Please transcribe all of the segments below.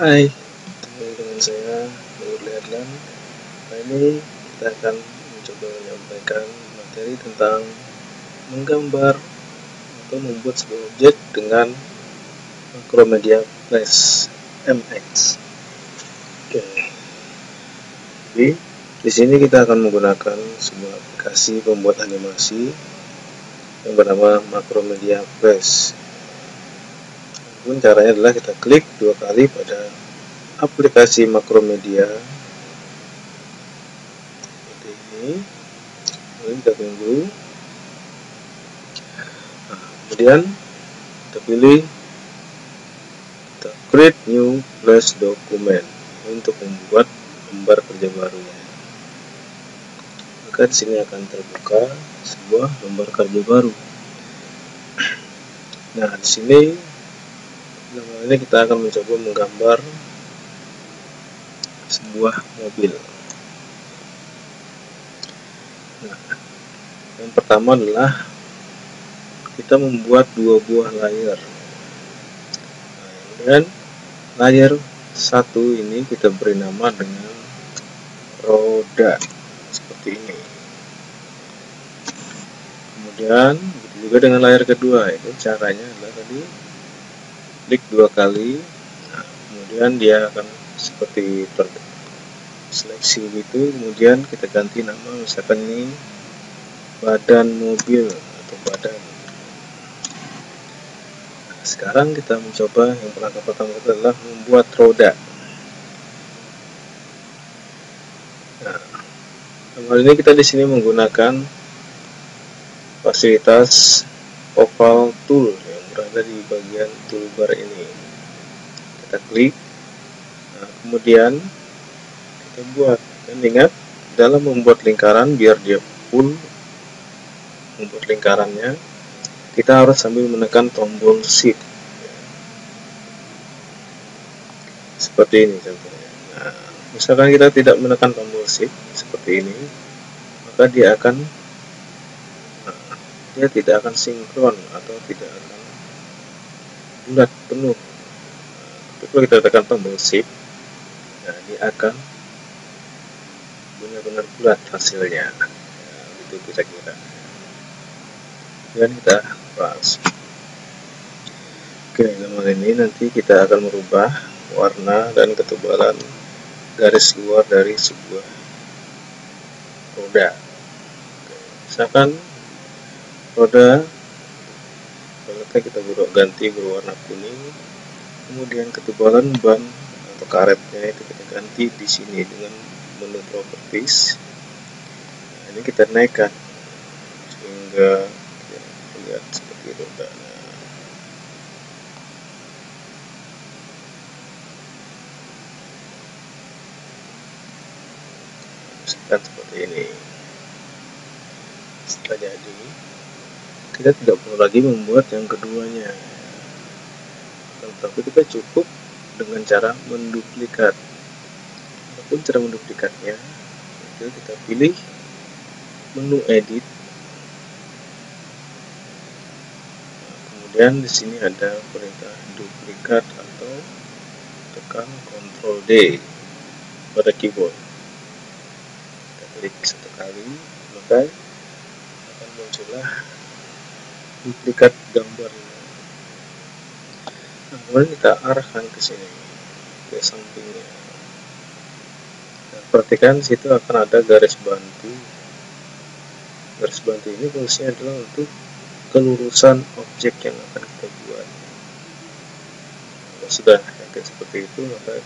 Hai, ketemu dengan saya Nur Liadlan. Kali ini kita akan mencoba menyampaikan materi tentang menggambar atau membuat sebuah objek dengan Macromedia Flash MX. Oke. Jadi di sini kita akan menggunakan sebuah aplikasi pembuat animasi yang bernama Macromedia Flash. Pun caranya adalah kita klik 2 kali pada aplikasi Macromedia seperti ini. Kemudian kita tunggu. Kemudian kita pilih kita create new flash document untuk membuat gambar kerja barunya. Maka di sini akan terbuka sebuah gambar kerja baru. Nah, di sini ini kita akan mencoba menggambar sebuah mobil. Nah, yang pertama adalah kita membuat 2 buah layer. Dan layer 1 ini kita beri nama dengan roda seperti ini. Kemudian begitu juga dengan layer kedua, itu caranya adalah tadi klik 2 kali. Nah, kemudian dia akan seperti terseleksi gitu. Kemudian kita ganti nama, misalkan ini badan mobil atau badan. Nah, sekarang kita mencoba yang langkah pertama adalah membuat roda. Nah, kali ini kita di sini menggunakan fasilitas oval tool yang berada di bagian toolbar ini. Kita klik. Nah, kemudian kita buat. Dan ingat, dalam membuat lingkaran biar dia full membuat lingkarannya, kita harus sambil menekan tombol shift seperti ini contohnya. Nah, misalkan kita tidak menekan tombol shift seperti ini, maka dia tidak akan sinkron atau tidak akan bulat penuh. Tapi kalau kita tekan tombol shift, nah dia akan benar-benar bulat hasilnya. Nah, itu kira-kira. Dan kita bahas. Oke, dalam ini nanti kita akan merubah warna dan ketebalan garis luar dari sebuah roda. Misalkan roda kita ganti berwarna kuning, kemudian ketebalan ban atau karetnya itu kita ganti di sini dengan menu properties. Nah, ini kita naikkan sehingga terlihat seperti roda. Misalkan seperti ini. Setelah jadi, kita tidak perlu lagi membuat yang keduanya, tapi kita cukup dengan cara menduplikat. Apapun cara menduplikatnya, itu kita pilih menu edit. Kemudian di sini ada perintah duplikat atau tekan Ctrl D pada keyboard. Kita klik 1 kali, maka akan muncullah duplikat gambar. Nah, kemudian kita arahkan ke sini, ke sampingnya. Nah, perhatikan di situ akan ada garis bantu. Garis bantu ini fungsinya adalah untuk kelurusan objek yang akan kita buat. Kalau sudah yakin seperti itu, maka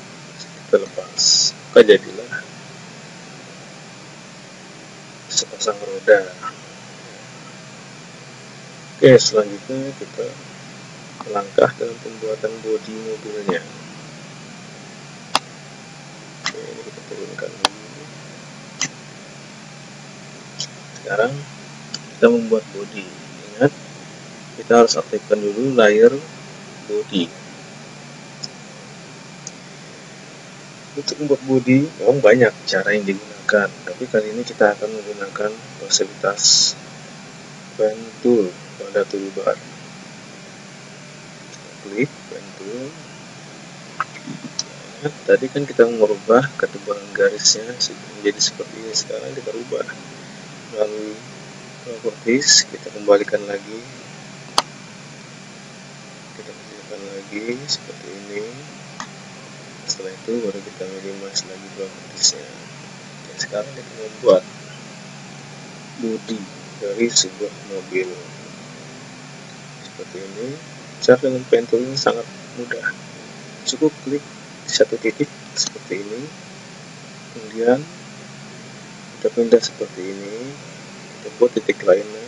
kita lepas. Maka jadilah sepasang roda. Oke, selanjutnya kita melangkah dalam pembuatan bodi mobilnya. Oke, ini kita turunkan dulu. Sekarang kita membuat bodi. Ingat, kita harus aktifkan dulu layer bodi. Untuk membuat bodi memang banyak cara yang digunakan, tapi kali ini kita akan menggunakan fasilitas pen tool pada toolbar. Klik pen tool. Ingat tadi kan kita merubah ketebalan garisnya menjadi seperti ini. Sekarang kita rubah melalui properties, kita kembalikan lagi, seperti ini. Setelah itu baru kita minimize lagi propertiesnya. Dan sekarang kita membuat bodi dari sebuah mobil seperti ini. Cara dengan pen tool ini sangat mudah, cukup klik di satu titik seperti ini, kemudian kita pindah seperti ini, kita buat titik lainnya.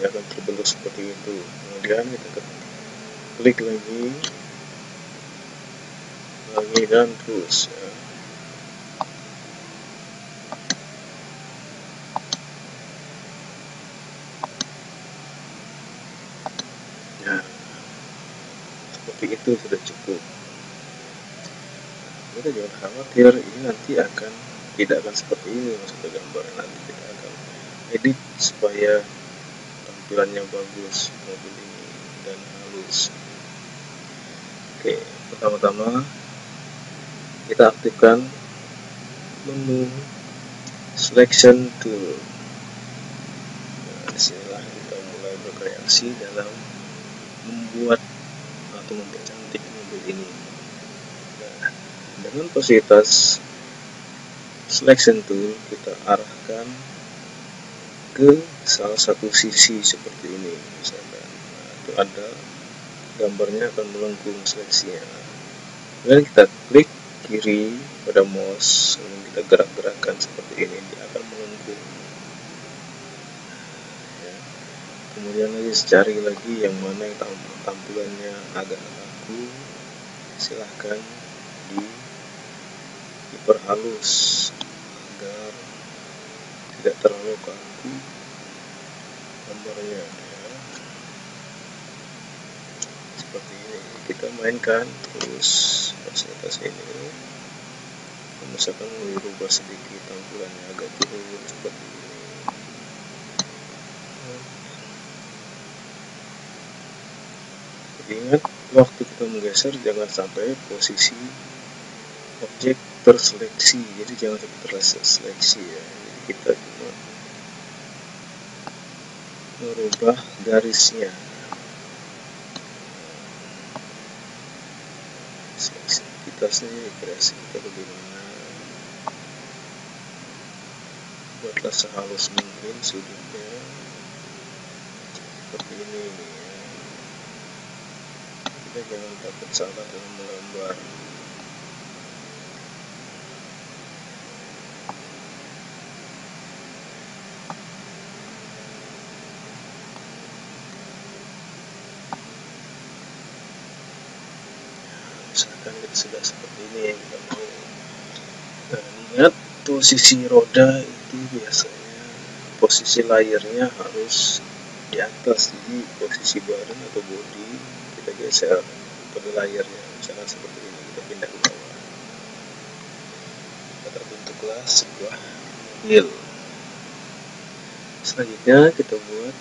Ini akan terbentuk seperti itu. Kemudian kita klik lagi dan terus ya. Nah, seperti itu sudah cukup. Kita jangan khawatir, ini nanti tidak akan seperti ini maksudnya gambarnya. Nanti kita akan edit supaya tampilannya bagus mobil ini dan halus. Oke, pertama-tama kita aktifkan menu selection tool. Nah, disinilah kita mulai berkreasi dalam membuat atau mempercantik mobil ini. Nah, dengan fasilitas selection tool kita arahkan ke salah satu sisi seperti ini, misalkan. Nah, itu ada gambarnya akan melengkung seleksinya. Kemudian kita klik kiri pada mouse, kemudian kita gerak-gerakkan seperti ini, dia akan melengkung. Ya. Kemudian lagi cari lagi yang mana yang tampilannya agak kaku, silahkan diperhalus agar tidak terlalu kaku gambarnya ya. Seperti ini kita mainkan terus fasilitas ini. Misalkan merubah sedikit tampilannya agak turun seperti ini. Ingat, waktu kita menggeser jangan sampai posisi objek terseleksi, jadi jangan sampai terseleksi ya. Jadi kita cuma merubah garisnya. Seleksivitasnya, kreasi kita bagaimana, buatlah sehalus mungkin sudutnya seperti ini ya. Kita jangan takut salah dalam menggambar. Misalkan kita sudah seperti ini yang kita mau. Nah, ingat posisi roda itu biasanya posisi layarnya harus di atas, jadi posisi badan atau bodi kita geser pada layarnya, misalkan seperti ini, kita pindah ke bawah, kita bentuklah sebuah mobil. Selanjutnya kita buat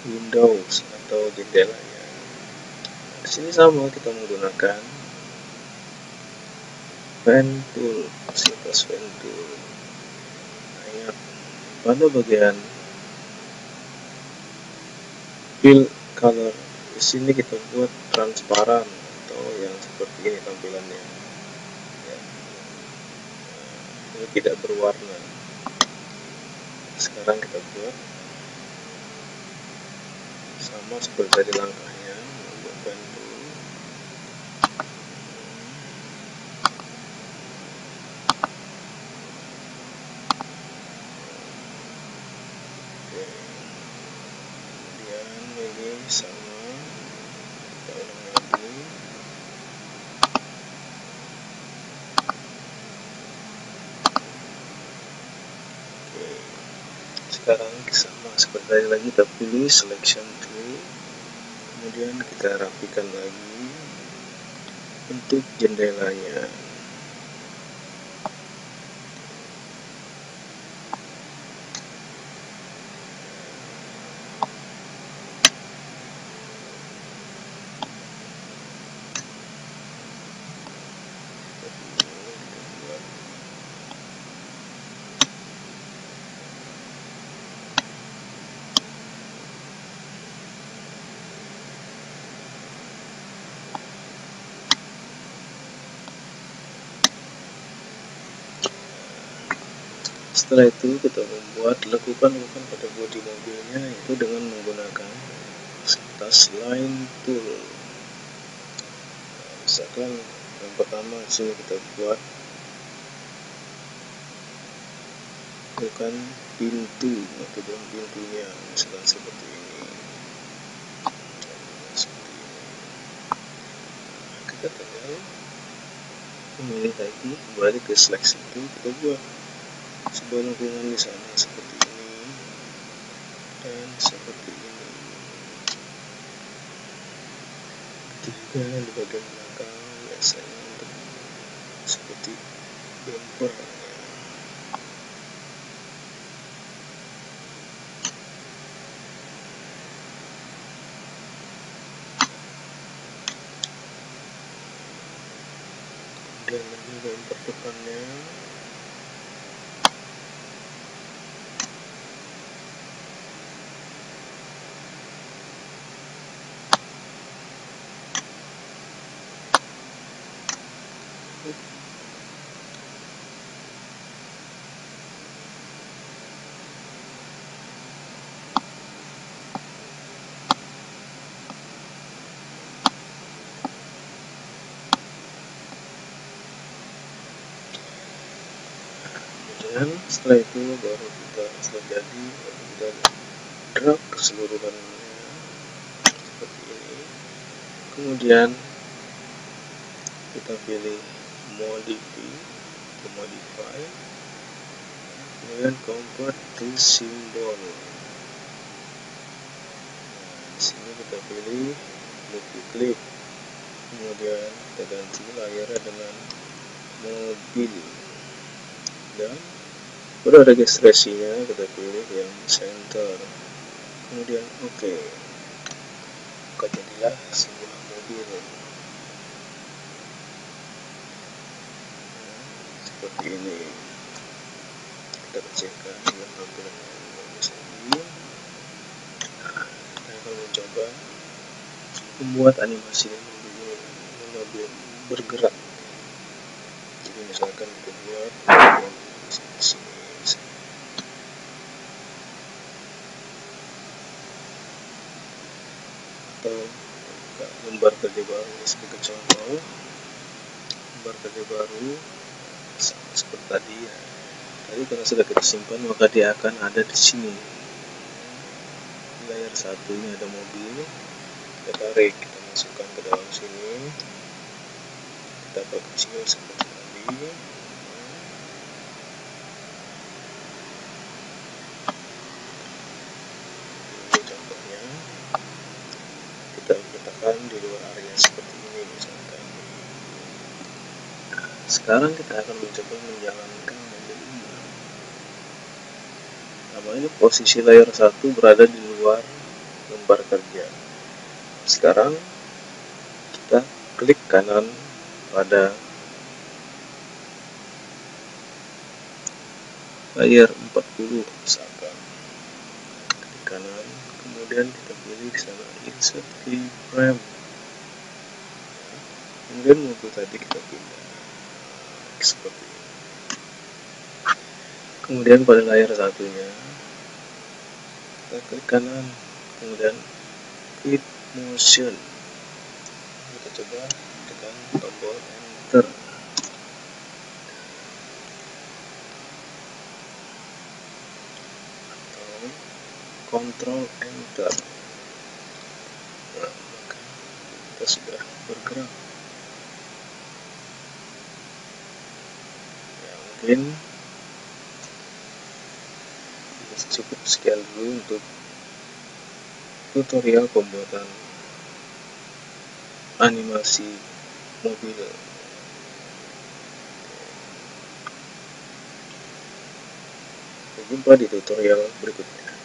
windows atau jendelanya. Di sini sama, kita menggunakan pen tool, fasilitas pen tool. Nah, ingat pada bagian fill color, di sini kita buat transparan atau yang seperti ini tampilannya ya. Ini tidak berwarna. Sekarang kita buat sama seperti tadi langkahnya, membuat pen tool. Sama kita ulang lagi. Oke. Sekarang sama seperti tadi lagi, kita pilih selection tool, kemudian kita rapikan lagi untuk jendelanya. Setelah itu kita lakukan pada bodi mobilnya itu dengan menggunakan fasilitas line tool. Misalkan yang pertama di sini kita buat bukan pintu atau dalam pintunya, misalkan seperti ini. Kita tinggal memilih lagi, kembali ke seleksi itu, kita buat sebuah lengkungan di sana seperti ini dan seperti ini. Juga di bagian belakang biasanya untuk seperti bumper. Kemudian lagi bumper depannya. Dan setelah itu baru kita setelah jadi kita drag keseluruhannya seperti ini. Kemudian kita pilih modify, kemudian convert to symbol. Di sini kita pilih multi clip, kemudian kita ganti layarnya dengan mobil, dan pada registrasinya kita pilih yang center, kemudian oke. Maka jadilah sebuah mobil seperti ini. Kita kecilkan dengan tampilannya bagus lagi. Kita akan mencoba membuat animasi mobil bergerak. Jadi misalkan kita buat di sini atau lembar kerja baru sebagai contoh. Lembar kerja baru sama seperti tadi ya. Tadi karena sudah kita simpan maka dia akan ada di sini. Di layar satu ini ada mobil, kita tarik, kita masukkan ke dalam sini, kita perkecil seperti tadi. Ini contohnya, kita letakkan di luar area seperti ini misalkan. Sekarang kita akan mencoba menjalankan mobil ini. Namanya posisi layar satu berada di luar lembar kerja. Sekarang kita klik kanan pada layar 40 misalkan. Klik kanan, kemudian kita pilih di sana insert keyframe. Kemudian mobil tadi kita pindah seperti ini. Kemudian pada layar satunya kita klik kanan, kemudian fit motion. Kita coba tekan tombol enter. Atau Ctrl enter. Nah, maka kita sudah bergerak. Ya, mungkin cukup sekian dulu untuk tutorial pembuatan animasi mobil. Sampai jumpa di tutorial berikutnya.